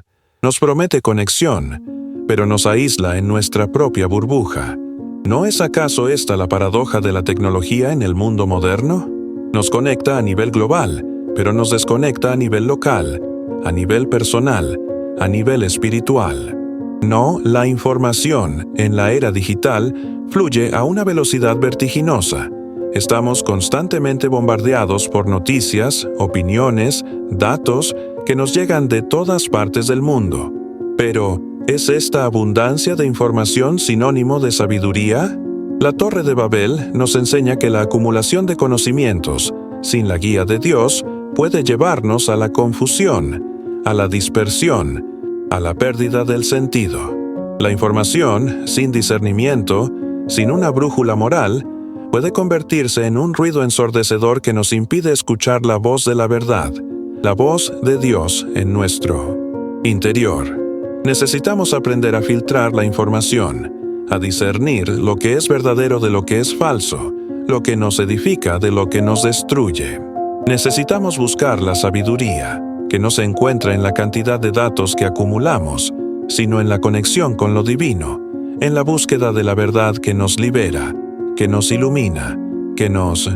Nos promete conexión, pero nos aísla en nuestra propia burbuja. ¿No es acaso esta la paradoja de la tecnología en el mundo moderno? Nos conecta a nivel global, pero nos desconecta a nivel local, a nivel personal, a nivel espiritual. No, la información en la era digital fluye a una velocidad vertiginosa. Estamos constantemente bombardeados por noticias, opiniones, datos que nos llegan de todas partes del mundo. Pero, ¿es esta abundancia de información sinónimo de sabiduría? La Torre de Babel nos enseña que la acumulación de conocimientos, sin la guía de Dios, puede llevarnos a la confusión, a la dispersión, a la pérdida del sentido. La información, sin discernimiento, sin una brújula moral, puede convertirse en un ruido ensordecedor que nos impide escuchar la voz de la verdad, la voz de Dios en nuestro interior. Necesitamos aprender a filtrar la información, a discernir lo que es verdadero de lo que es falso, lo que nos edifica de lo que nos destruye. Necesitamos buscar la sabiduría, que no se encuentra en la cantidad de datos que acumulamos, sino en la conexión con lo divino, en la búsqueda de la verdad que nos libera, que nos ilumina, que nos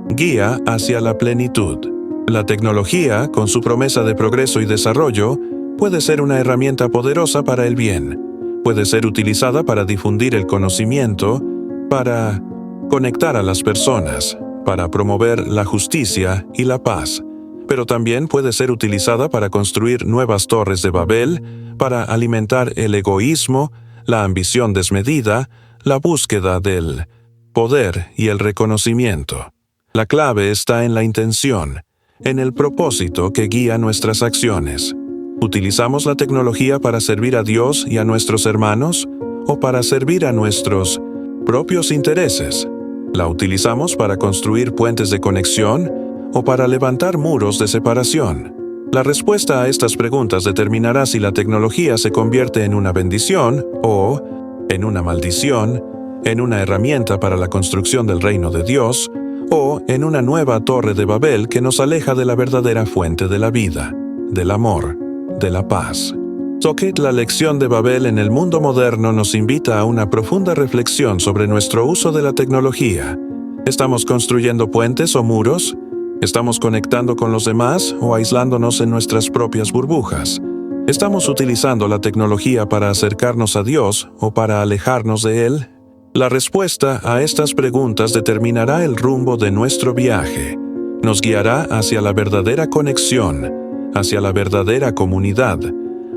guía hacia la plenitud. La tecnología, con su promesa de progreso y desarrollo, puede ser una herramienta poderosa para el bien. Puede ser utilizada para difundir el conocimiento, para conectar a las personas, para promover la justicia y la paz. Pero también puede ser utilizada para construir nuevas torres de Babel, para alimentar el egoísmo, la ambición desmedida, la búsqueda del poder y el reconocimiento. La clave está en la intención, en el propósito que guía nuestras acciones. ¿Utilizamos la tecnología para servir a Dios y a nuestros hermanos o para servir a nuestros propios intereses? ¿La utilizamos para construir puentes de conexión o para levantar muros de separación? La respuesta a estas preguntas determinará si la tecnología se convierte en una bendición o en una maldición, en una herramienta para la construcción del reino de Dios o en una nueva torre de Babel que nos aleja de la verdadera fuente de la vida, del amor, de la paz. Socket, la lección de Babel en el mundo moderno, nos invita a una profunda reflexión sobre nuestro uso de la tecnología. ¿Estamos construyendo puentes o muros? ¿Estamos conectando con los demás o aislándonos en nuestras propias burbujas? ¿Estamos utilizando la tecnología para acercarnos a Dios o para alejarnos de Él? La respuesta a estas preguntas determinará el rumbo de nuestro viaje. Nos guiará hacia la verdadera conexión, hacia la verdadera comunidad,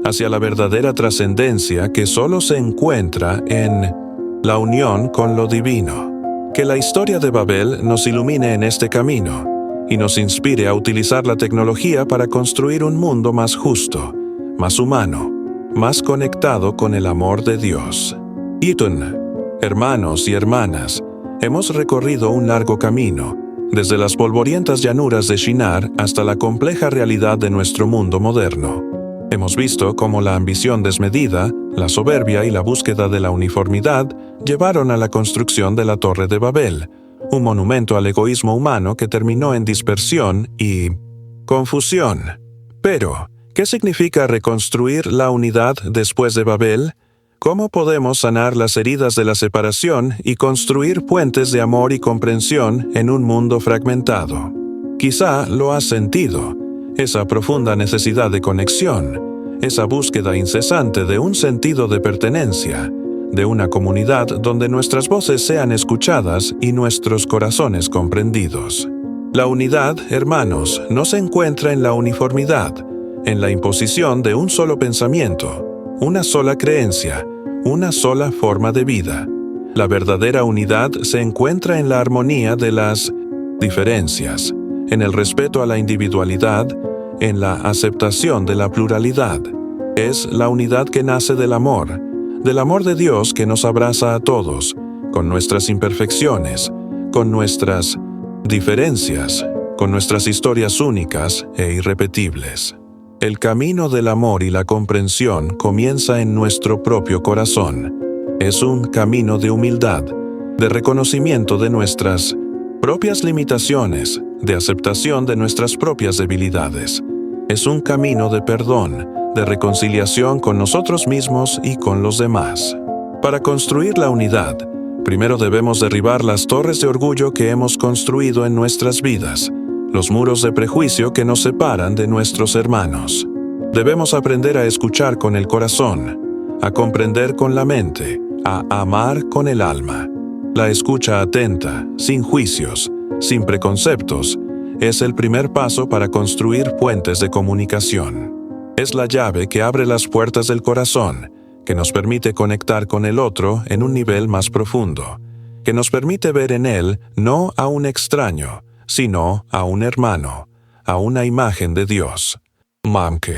hacia la verdadera trascendencia que solo se encuentra en la unión con lo divino. Que la historia de Babel nos ilumine en este camino y nos inspire a utilizar la tecnología para construir un mundo más justo, más humano, más conectado con el amor de Dios. Eaton, hermanos y hermanas, hemos recorrido un largo camino, desde las polvorientas llanuras de Shinar hasta la compleja realidad de nuestro mundo moderno. Hemos visto cómo la ambición desmedida, la soberbia y la búsqueda de la uniformidad llevaron a la construcción de la Torre de Babel, un monumento al egoísmo humano que terminó en dispersión y confusión. Pero, ¿qué significa reconstruir la unidad después de Babel? ¿Cómo podemos sanar las heridas de la separación y construir puentes de amor y comprensión en un mundo fragmentado? Quizá lo has sentido, esa profunda necesidad de conexión, esa búsqueda incesante de un sentido de pertenencia, de una comunidad donde nuestras voces sean escuchadas y nuestros corazones comprendidos. La unidad, hermanos, no se encuentra en la uniformidad, en la imposición de un solo pensamiento, una sola creencia, una sola forma de vida. La verdadera unidad se encuentra en la armonía de las diferencias, en el respeto a la individualidad, en la aceptación de la pluralidad. Es la unidad que nace del amor de Dios que nos abraza a todos, con nuestras imperfecciones, con nuestras diferencias, con nuestras historias únicas e irrepetibles. El camino del amor y la comprensión comienza en nuestro propio corazón. Es un camino de humildad, de reconocimiento de nuestras propias limitaciones, de aceptación de nuestras propias debilidades. Es un camino de perdón, de reconciliación con nosotros mismos y con los demás. Para construir la unidad, primero debemos derribar las torres de orgullo que hemos construido en nuestras vidas, los muros de prejuicio que nos separan de nuestros hermanos. Debemos aprender a escuchar con el corazón, a comprender con la mente, a amar con el alma. La escucha atenta, sin juicios, sin preconceptos, es el primer paso para construir puentes de comunicación. Es la llave que abre las puertas del corazón, que nos permite conectar con el otro en un nivel más profundo, que nos permite ver en él no a un extraño, sino a un hermano, a una imagen de Dios. Mamke.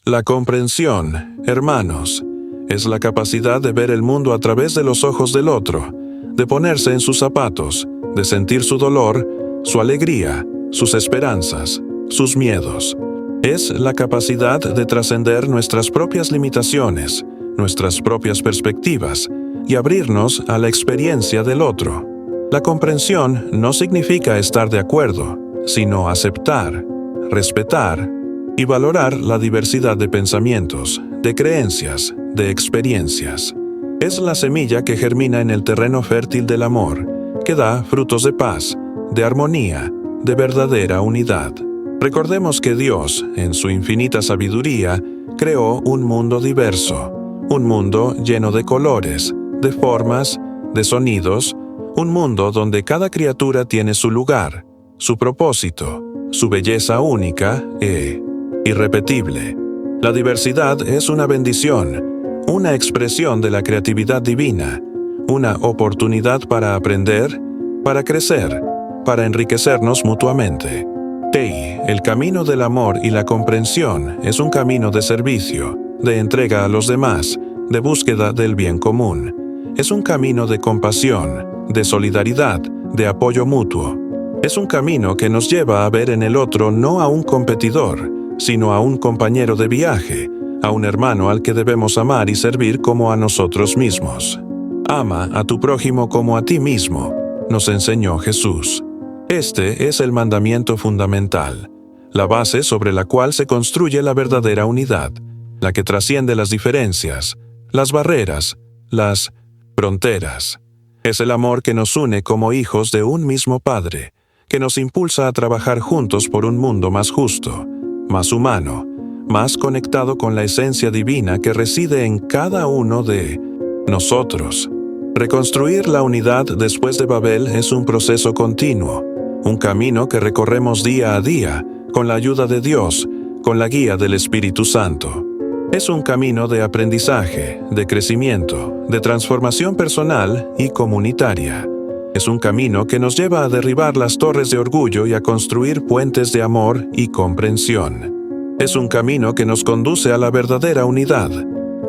La comprensión, hermanos, es la capacidad de ver el mundo a través de los ojos del otro, de ponerse en sus zapatos, de sentir su dolor, su alegría, sus esperanzas, sus miedos. Es la capacidad de trascender nuestras propias limitaciones, nuestras propias perspectivas, y abrirnos a la experiencia del otro. La comprensión no significa estar de acuerdo, sino aceptar, respetar y valorar la diversidad de pensamientos, de creencias, de experiencias. Es la semilla que germina en el terreno fértil del amor, que da frutos de paz, de armonía, de verdadera unidad. Recordemos que Dios, en su infinita sabiduría, creó un mundo diverso, un mundo lleno de colores, de formas, de sonidos, un mundo donde cada criatura tiene su lugar, su propósito, su belleza única e irrepetible. La diversidad es una bendición, una expresión de la creatividad divina, una oportunidad para aprender, para crecer, para enriquecernos mutuamente. El camino del amor y la comprensión es un camino de servicio, de entrega a los demás, de búsqueda del bien común. Es un camino de compasión, de solidaridad, de apoyo mutuo. Es un camino que nos lleva a ver en el otro no a un competidor, sino a un compañero de viaje, a un hermano al que debemos amar y servir como a nosotros mismos. Ama a tu prójimo como a ti mismo, nos enseñó Jesús. Este es el mandamiento fundamental, la base sobre la cual se construye la verdadera unidad, la que trasciende las diferencias, las barreras, las fronteras. Es el amor que nos une como hijos de un mismo Padre, que nos impulsa a trabajar juntos por un mundo más justo, más humano, más conectado con la esencia divina que reside en cada uno de nosotros. Reconstruir la unidad después de Babel es un proceso continuo, un camino que recorremos día a día, con la ayuda de Dios, con la guía del Espíritu Santo. Es un camino de aprendizaje, de crecimiento, de transformación personal y comunitaria. Es un camino que nos lleva a derribar las torres de orgullo y a construir puentes de amor y comprensión. Es un camino que nos conduce a la verdadera unidad,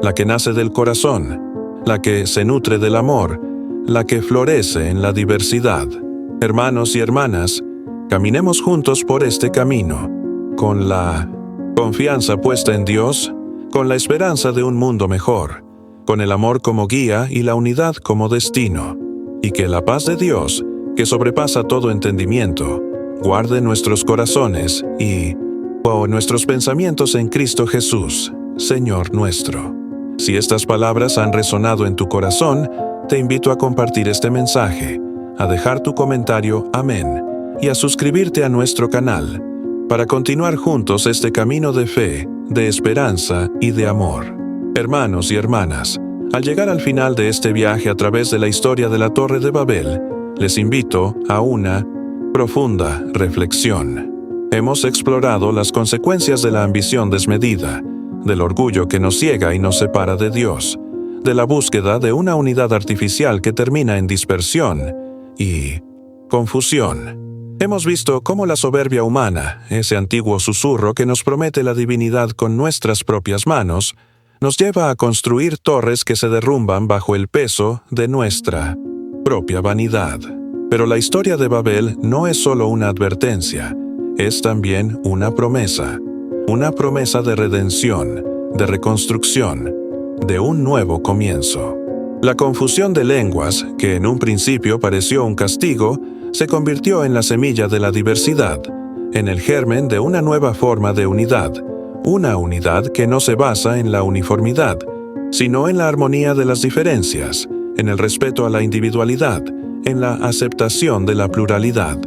la que nace del corazón, la que se nutre del amor, la que florece en la diversidad. Hermanos y hermanas, caminemos juntos por este camino, con la confianza puesta en Dios, con la esperanza de un mundo mejor, con el amor como guía y la unidad como destino, y que la paz de Dios, que sobrepasa todo entendimiento, guarde nuestros corazones y nuestros pensamientos en Cristo Jesús, Señor nuestro. Si estas palabras han resonado en tu corazón, te invito a compartir este mensaje, a dejar tu comentario amén y a suscribirte a nuestro canal para continuar juntos este camino de fe, de esperanza y de amor. Hermanos y hermanas, al llegar al final de este viaje a través de la historia de la Torre de Babel, les invito a una profunda reflexión. Hemos explorado las consecuencias de la ambición desmedida, del orgullo que nos ciega y nos separa de Dios, de la búsqueda de una unidad artificial que termina en dispersión y confusión. Hemos visto cómo la soberbia humana, ese antiguo susurro que nos promete la divinidad con nuestras propias manos, nos lleva a construir torres que se derrumban bajo el peso de nuestra propia vanidad. Pero la historia de Babel no es solo una advertencia, es también una promesa de redención, de reconstrucción, de un nuevo comienzo. La confusión de lenguas, que en un principio pareció un castigo, se convirtió en la semilla de la diversidad, en el germen de una nueva forma de unidad, una unidad que no se basa en la uniformidad, sino en la armonía de las diferencias, en el respeto a la individualidad, en la aceptación de la pluralidad.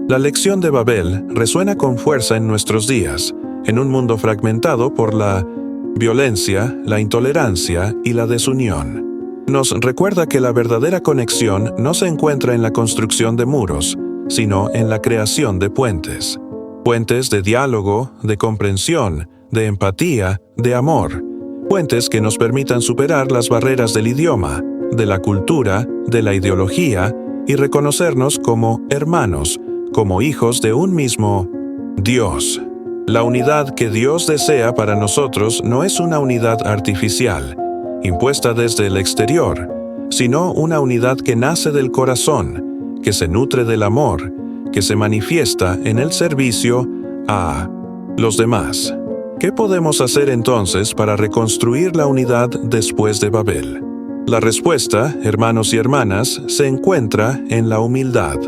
La lección de Babel resuena con fuerza en nuestros días, en un mundo fragmentado por la violencia, la intolerancia y la desunión. Nos recuerda que la verdadera conexión no se encuentra en la construcción de muros, sino en la creación de puentes. Puentes de diálogo, de comprensión, de empatía, de amor. Puentes que nos permitan superar las barreras del idioma, de la cultura, de la ideología y reconocernos como hermanos, como hijos de un mismo Dios. La unidad que Dios desea para nosotros no es una unidad artificial, impuesta desde el exterior, sino una unidad que nace del corazón, que se nutre del amor, que se manifiesta en el servicio a los demás. ¿Qué podemos hacer entonces para reconstruir la unidad después de Babel? La respuesta, hermanos y hermanas, se encuentra en la humildad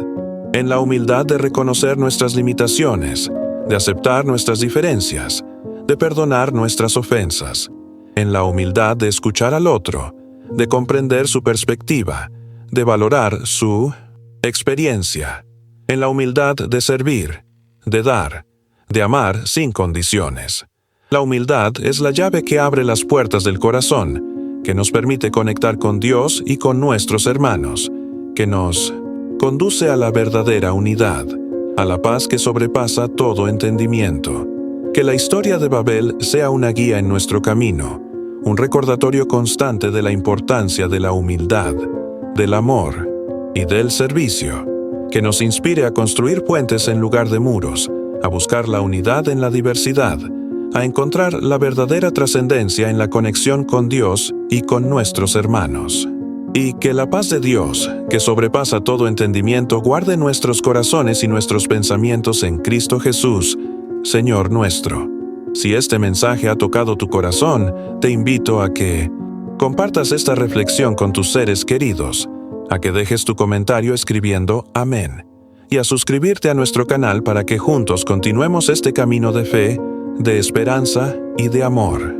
de reconocer nuestras limitaciones, de aceptar nuestras diferencias, de perdonar nuestras ofensas, en la humildad de escuchar al otro, de comprender su perspectiva, de valorar su experiencia, en la humildad de servir, de dar, de amar sin condiciones. La humildad es la llave que abre las puertas del corazón, que nos permite conectar con Dios y con nuestros hermanos, que nos conduce a la verdadera unidad, a la paz que sobrepasa todo entendimiento. Que la historia de Babel sea una guía en nuestro camino, un recordatorio constante de la importancia de la humildad, del amor y del servicio, que nos inspire a construir puentes en lugar de muros, a buscar la unidad en la diversidad, a encontrar la verdadera trascendencia en la conexión con Dios y con nuestros hermanos. Y que la paz de Dios, que sobrepasa todo entendimiento, guarde nuestros corazones y nuestros pensamientos en Cristo Jesús, Señor nuestro. Si este mensaje ha tocado tu corazón, te invito a que compartas esta reflexión con tus seres queridos, a que dejes tu comentario escribiendo amén, y a suscribirte a nuestro canal para que juntos continuemos este camino de fe, de esperanza y de amor.